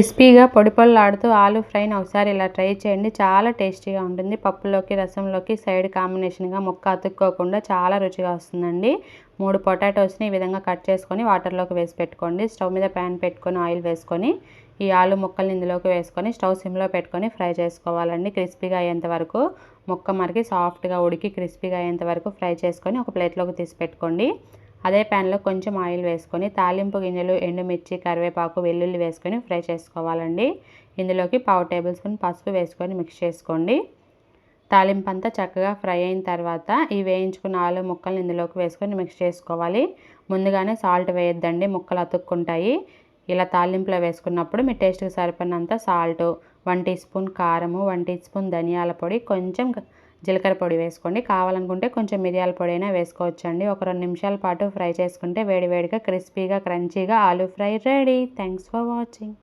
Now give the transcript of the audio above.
క్రిస్పీగా పొడి పొడిలాడుతూ ఆలూ ఫ్రైని ఒకసారి ఇలా ట్రై చేయండి. చాలా టేస్టీగా ఉంటుంది. పప్పులోకి, రసంలోకి సైడ్ కాంబినేషన్గా ముక్క అతుక్కోకుండా చాలా రుచిగా వస్తుందండి. 3 పొటాటోస్ని ఈ విధంగా కట్ చేసుకొని వాటర్లోకి వేసి పెట్టుకోండి. స్టవ్ మీద ప్యాన్ పెట్టుకొని ఆయిల్ వేసుకొని ఈ ఆలు ముక్కల్ని ఇందులోకి వేసుకొని స్టవ్ సిమ్లో పెట్టుకొని ఫ్రై చేసుకోవాలండి. క్రిస్పీగా అయ్యేంత వరకు ముక్క మరికి సాఫ్ట్గా ఉడికి క్రిస్పీగా అయ్యేంత వరకు ఫ్రై చేసుకొని ఒక ప్లేట్లోకి తీసి పెట్టుకోండి. అదే ప్యాన్లో కొంచెం ఆయిల్ వేసుకొని తాలింపు గింజలు, ఎండుమిర్చి, కరివేపాకు, వెల్లుల్లి వేసుకొని ఫ్రై చేసుకోవాలండి. ఇందులోకి 1/2 టేబుల్ స్పూన్ పసుపు వేసుకొని మిక్స్ చేసుకోండి. తాలింపు అంతా చక్కగా ఫ్రై అయిన తర్వాత ఈ వేయించుకున్న ఆలు ముక్కల్ని ఇందులోకి వేసుకొని మిక్స్ చేసుకోవాలి. ముందుగానే సాల్ట్ వేయొద్దండి, ముక్కలు అతుక్కుంటాయి. ఇలా తాలింపులో వేసుకున్నప్పుడు మీ టేస్ట్కి సరిపడినంత సాల్టు, 1 టీ స్పూన్ కారము, 1 టీ స్పూన్ ధనియాల పొడి, కొంచెం జీలకర్ర పొడి వేసుకోండి. కావాలనుకుంటే కొంచెం మిరియాల పొడి అయినా వేసుకోవచ్చండి. ఒక 2 నిమిషాల పాటు ఫ్రై చేసుకుంటే వేడివేడిగా క్రిస్పీగా క్రంచీగా aloo fry ready. Thanks for watching.